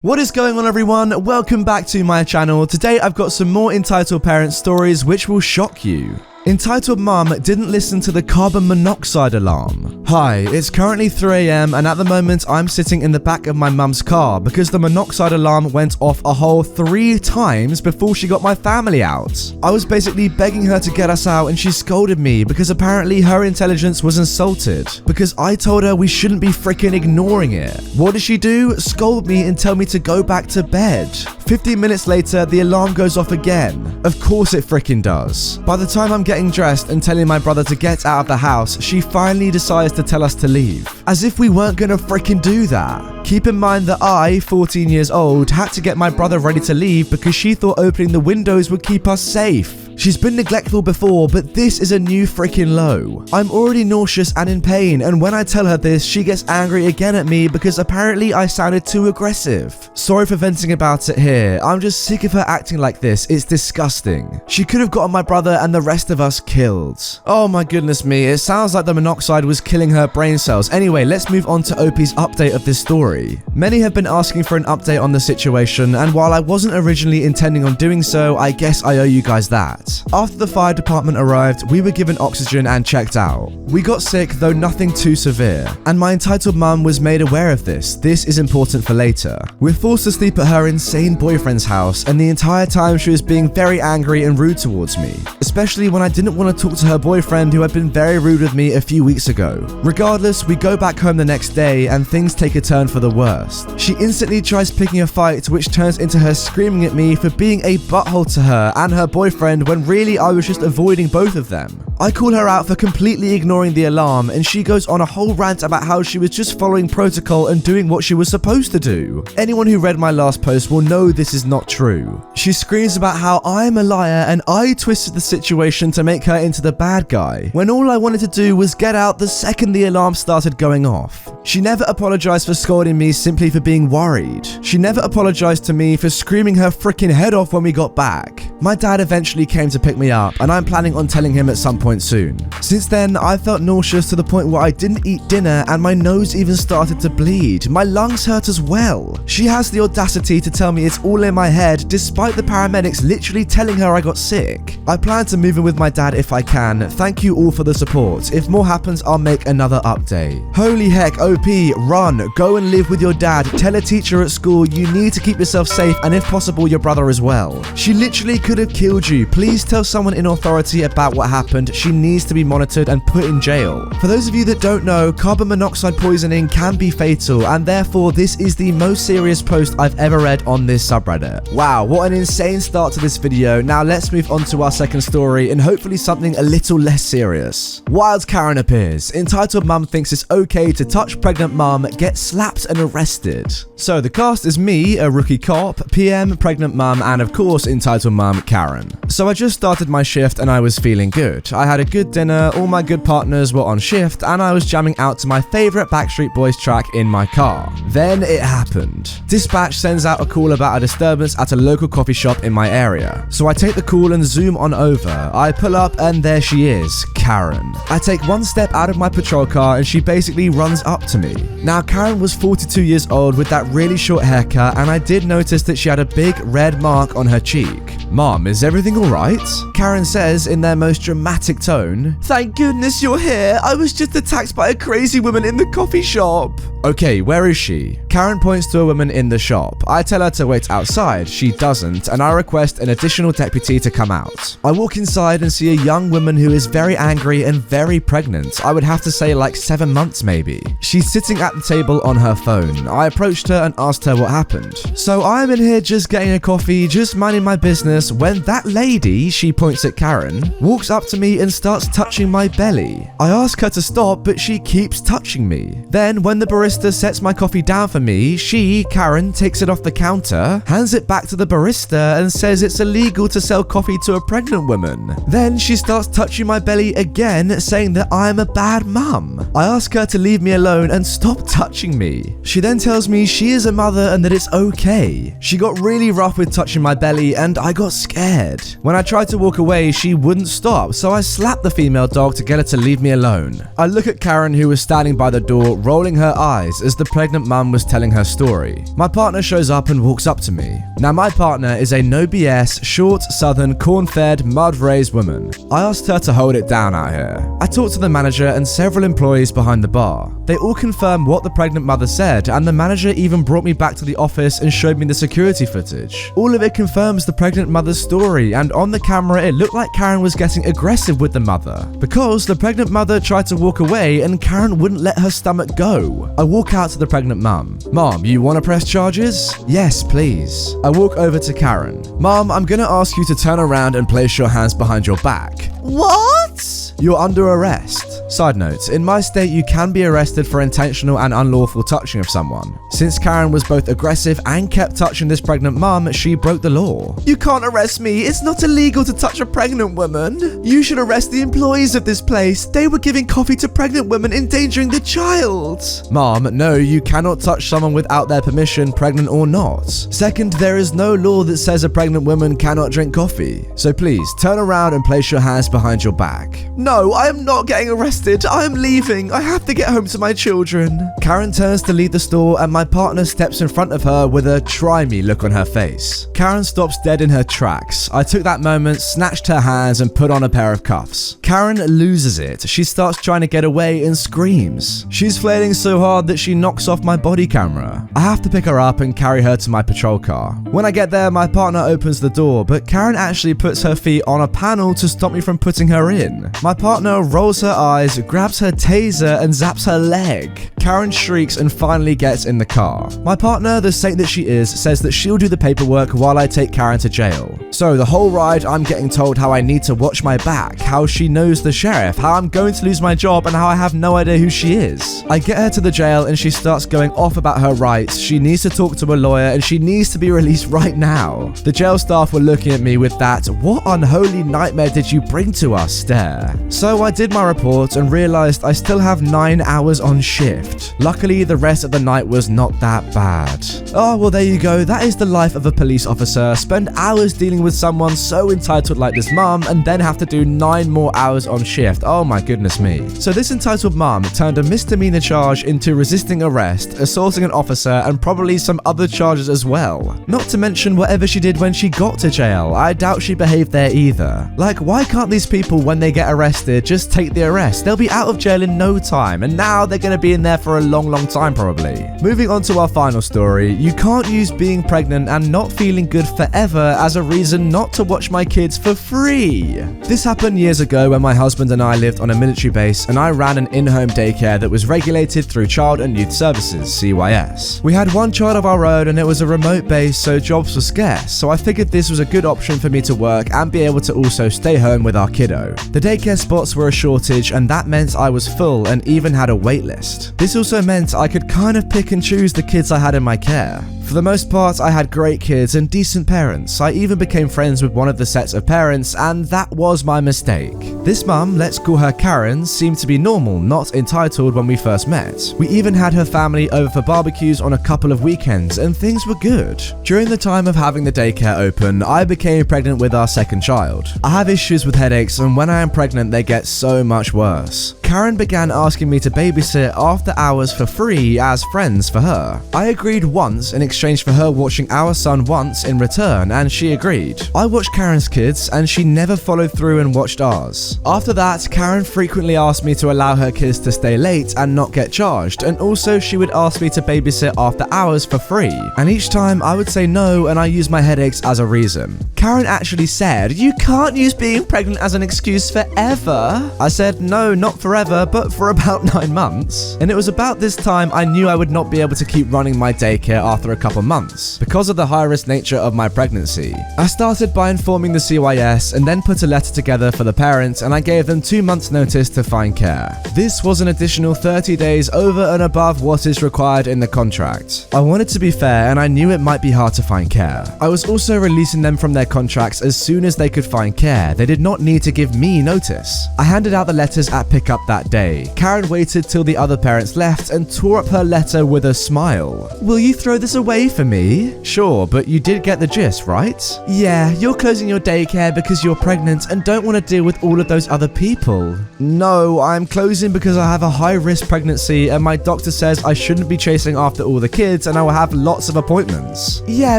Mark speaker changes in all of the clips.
Speaker 1: What is going on, everyone? Welcome back to my channel. Today I've got some more Entitled Parents stories which will shock you. Entitled Mum didn't listen to the carbon monoxide alarm. Hi, it's currently 3 AM and at the moment I'm sitting in the back of my mum's car because the monoxide alarm went off a whole 3 times before she got my family out. I was basically begging her to get us out and she scolded me because apparently her intelligence was insulted because I told her we shouldn't be freaking ignoring it. What did she do? Scold me and tell me to go back to bed. 15 minutes later, the alarm goes off again. Of course it freaking does. By the time I'm getting dressed and telling my brother to get out of the house, she finally decides to tell us to leave. As if we weren't gonna freaking do that. Keep in mind that I, 14 years old, had to get my brother ready to leave because she thought opening the windows would keep us safe. She's been neglectful before, but this is a new freaking low. I'm already nauseous and in pain, and when I tell her this, she gets angry again at me because apparently I sounded too aggressive. Sorry for venting about it here. I'm just sick of her acting like this. It's disgusting. She could have gotten my brother and the rest of us killed. Oh my goodness me, it sounds like the monoxide was killing her brain cells. Anyway, let's move on to OP's update of this story. Many have been asking for an update on the situation, and while I wasn't originally intending on doing so, I guess I owe you guys that. After the fire department arrived, we were given oxygen and checked out. We got sick, though nothing too severe, and my entitled mum was made aware of this. This is important for later. We're forced to sleep at her insane boyfriend's house, and the entire time she was being very angry and rude towards me, especially when I didn't want to talk to her boyfriend who had been very rude with me a few weeks ago. Regardless, we go back home the next day and things take a turn for the worst. She instantly tries picking a fight, which turns into her screaming at me for being a butthole to her and her boyfriend when really I was just avoiding both of them. I call her out for completely ignoring the alarm and she goes on a whole rant about how she was just following protocol and doing what she was supposed to do. Anyone who read my last post will know this is not true. She screams about how I'm a liar and I twisted the situation to make her into the bad guy, when all I wanted to do was get out the second the alarm started going off. She never apologized for scolding me simply for being worried. She never apologized to me for screaming her freaking head off when we got back. My dad eventually came to pick me up and I'm planning on telling him at some point soon. Since then, I felt nauseous to the point where I didn't eat dinner and my nose even started to bleed. My lungs hurt as well. She has the audacity to tell me it's all in my head despite the paramedics literally telling her I got sick. I plan to move in with my dad if I can. Thank you all for the support. If more happens, I'll make another update. Holy heck, OP, run, go and live with your dad. Tell a teacher at school you need to keep yourself safe and if possible your brother as well. She literally could have killed you. Please tell someone in authority about what happened. She needs to be monitored and put in jail. For those of you that don't know, carbon monoxide poisoning can be fatal and therefore this is the most serious post I've ever read on this subreddit. Wow, what an insane start to this video. Now let's move on to our second story and hopefully something a little less serious. Wild Karen appears. Entitled mum thinks it's okay to touch pregnant mum, gets slapped and arrested. So the cast is me, a rookie cop, PM, pregnant mum, and of course entitled mum Karen. So I just started my shift and I was feeling good. I had a good dinner, all my good partners were on shift, and I was jamming out to my favorite Backstreet Boys track in my car. Then it happened. Dispatch sends out a call about a disturbance at a local coffee shop in my area. So I take the call and zoom on over. I pull up and there she is, Karen. I take one step out of my patrol car and she basically runs up to me. Now Karen was 42 years old with that really short haircut and I did notice that she had a big red mark on her cheek. "Mom, is everything alright?" Karen says in their most dramatic tone. "Thank goodness you're here. I was just attacked by a crazy woman in the coffee shop." "Okay, where is she?" Karen points to a woman in the shop. I tell her to wait outside. She doesn't, and I request an additional deputy to come out. I walk inside and see a young woman who is very angry and very pregnant. I would have to say like 7 months maybe. She's sitting at the table on her phone. I approached her and asked her what happened. So I'm in here just getting a coffee, just minding my business, when that lady, she points at Karen, walks up to me and starts touching my belly. I ask her to stop, but she keeps touching me. Then when the barista sets my coffee down for me, she, Karen, takes it off the counter, hands it back to the barista and says it's illegal to sell coffee to a pregnant woman. Then she starts touching my belly again, saying that I'm a bad mum. I ask her to leave me alone and stop touching me. She then tells me she is a mother and that it's okay. She got really rough with touching my belly and I got scared. When I tried to walk away, she wouldn't stop, so I slapped the female dog to get her to leave me alone. I look at Karen, who was standing by the door, rolling her eyes eyes as the pregnant mum was telling her story. My partner shows up and walks up to me. Now my partner is a no BS, short, southern, corn-fed, mud-raised woman. I asked her to hold it down out here. I talked to the manager and several employees behind the bar. They all confirmed what the pregnant mother said, and the manager even brought me back to the office and showed me the security footage. All of it confirms the pregnant mother's story, and on the camera it looked like Karen was getting aggressive with the mother because the pregnant mother tried to walk away and Karen wouldn't let her stomach go. I walk out to the pregnant mum. Mom, you want to press charges? Yes, please. I walk over to Karen. Mom, I'm gonna ask you to turn around and place your hands behind your back. What? You're under arrest. Side note, in my state you can be arrested for intentional and unlawful touching of someone. Since Karen was both aggressive and kept touching this pregnant mum, she broke the law. You can't arrest me. It's not illegal to touch a pregnant woman. You should arrest the employees of this place. They were giving coffee to pregnant women, endangering the child. Mom, no, you cannot touch someone without their permission, pregnant or not. Second, there is no law that says a pregnant woman cannot drink coffee. So please, turn around and place your hands behind your back. No, I am not getting arrested. I am leaving. I have to get home to my children. Karen turns to leave the store and my partner steps in front of her with a try me look on her face. Karen stops dead in her tracks. I took that moment, snatched her hands and put on a pair of cuffs. Karen loses it. She starts trying to get away and screams. She's flailing so hard that she knocks off my body camera. I have to pick her up and carry her to my patrol car. When I get there, my partner opens the door, but Karen actually puts her feet on a panel to stop me from putting her in. My partner rolls her eyes, grabs her taser and zaps her leg. Karen shrieks and finally gets in the car. My partner, the saint that she is, says that she'll do the paperwork while I take Karen to jail. So the whole ride I'm getting told how I need to watch my back, how she knows the sheriff, how I'm going to lose my job and how I have no idea who she is. I get her to the jail and she starts going off about her rights. She needs to talk to a lawyer and she needs to be released right now. The jail staff were looking at me with that "what unholy nightmare did you bring to us" stare. So I did my report and realized I still have 9 hours on shift. Luckily, the rest of the night was not that bad. Oh, well there you go. That is the life of a police officer. Spend hours dealing with someone so entitled like this mum and then have to do 9 more hours on shift. Oh my goodness me. So this entitled mum turned a misdemeanor charge into resisting arrest, assaulting an officer and probably some other charges as well. Not to mention whatever she did when she got to jail. I doubt she behaved there either. Like, why can't these people when they get arrested just take the arrest? They'll be out of jail in no time and now they're going to be in there for a long time probably. Moving on to our final story, you can't use being pregnant and not feeling good forever as a reason not to watch my kids for free. This happened years ago when my husband and I lived on a military base and I ran an in-home daycare that was regulated through Child and Youth Services, CYS. We had one child of our own and it was a remote base, so jobs were scarce, so I figured this was a good option for me to work and be able to also stay home with our kiddo. The daycare spots were a shortage and that meant I was full and even had a wait list. This also meant I could kind of pick and choose the kids I had in my care. For the most part, I had great kids and decent parents. I even became friends with one of the sets of parents, and that was my mistake. This mum, let's call her Karen, seemed to be normal, not entitled when we first met. We even had her family over for barbecues on a couple of weekends, and things were good. During the time of having the daycare open, I became pregnant with our second child. I have issues with headaches, and when I am pregnant, they get so much worse. Karen began asking me to babysit after hours for free as friends for her. I agreed once in exchange for her watching our son once in return, and she agreed. I watched Karen's kids and she never followed through and watched ours. After that, Karen frequently asked me to allow her kids to stay late and not get charged, and also she would ask me to babysit after hours for free, and each time I would say no and I used my headaches as a reason. Karen actually said, "You can't use being pregnant as an excuse forever." I said, "No, not forever, but for about 9 months. And it was about this time I knew I would not be able to keep running my daycare after a couple months because of the high-risk nature of my pregnancy. I started by informing the CYS and then put a letter together for the parents, and I gave them 2 months notice to find care. This was an additional 30 days over and above what is required in the contract. I wanted to be fair and I knew it might be hard to find care. I was also releasing them from their contracts as soon as they could find care. They did not need to give me notice. I handed out the letters at pickup that day. Karen waited till the other parents left and tore up her letter with a smile. Will you throw this away for me? Sure, but you did get the gist, right? Yeah, you're closing your daycare because you're pregnant and don't want to deal with all of those other people. No, I'm closing because I have a high-risk pregnancy and my doctor says I shouldn't be chasing after all the kids and I will have lots of appointments. Yeah,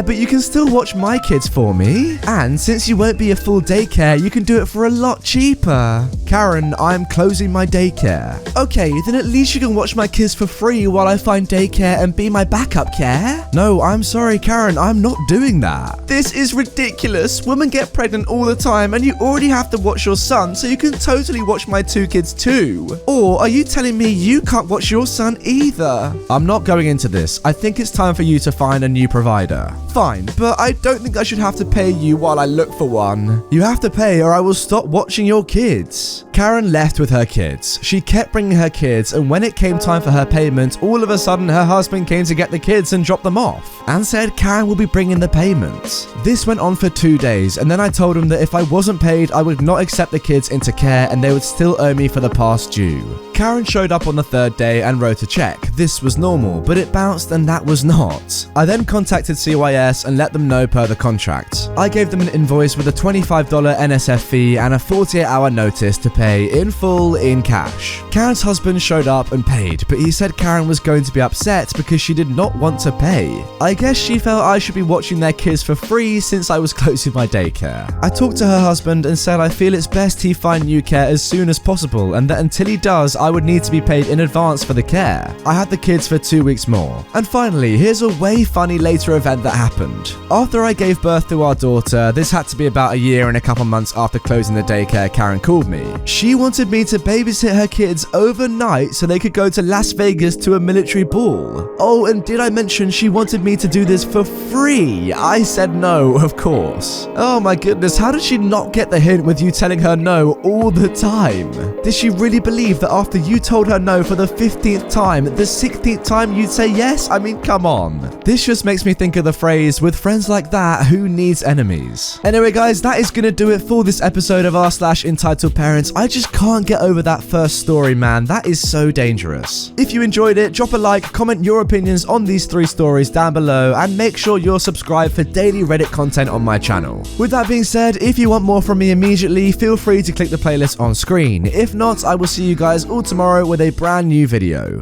Speaker 1: but you can still watch my kids for me. And since you won't be a full daycare, you can do it for a lot cheaper. Karen, I'm closing my daycare. Okay, then at least you can watch my kids for free while I find daycare and be my backup care. No, I'm sorry, Karen, I'm not doing that. This is ridiculous. Women get pregnant all the time and you already have to watch your son, so you can totally watch my 2 kids too. Or are you telling me you can't watch your son either? I'm not going into this. I think it's time for you to find a new provider. Fine, but I don't think I should have to pay you while I look for one. You have to pay or I will stop watching your kids. Karen left with her kids. She kept bringing her kids, and when it came time for her payment, all of a sudden her husband came to get the kids and drop them off and said Karen will be bringing the payment. This went on for 2 days, and then I told him that if I wasn't paid, I would not accept the kids into care and they would still owe me for the past due. Karen showed up on the 3rd day and wrote a check. This was normal, but it bounced and that was not. I then contacted CYS and let them know per the contract. I gave them an invoice with a $25 NSF fee and a 48-hour notice to pay in full in cash. Karen's husband showed up and paid, but he said Karen was going to be upset because she did not want to pay. I guess she felt I should be watching their kids for free since I was closing my daycare. I talked to her husband and said I feel it's best he find new care as soon as possible and that until he does, I would need to be paid in advance for the care. I had the kids for 2 weeks more. And finally, here's a way funny later event that happened. After I gave birth to our daughter, this had to be about a year and a couple months after closing the daycare, Karen called me. She wanted me to babysit her kids overnight so they could go to Las Vegas to a military ball. Oh, and did I mention she wanted me to do this for free? I said no, of course. Oh my goodness, how did she not get the hint with you telling her no all the time? Did she really believe that after you told her no for the 15th time, the 16th time you'd say yes? I mean, come on. This just makes me think of the phrase, with friends like that, who needs enemies? Anyway guys, that is gonna do it for this episode of r/Entitled Parents. I just can't get over that first story, man. That is so dangerous. If you enjoyed it, drop a like, comment your opinions on these 3 stories down below, and make sure you're subscribed for daily Reddit content on my channel. With that being said, if you want more from me immediately, feel free to click the playlist on screen. If not, I will see you guys all tomorrow with a brand new video.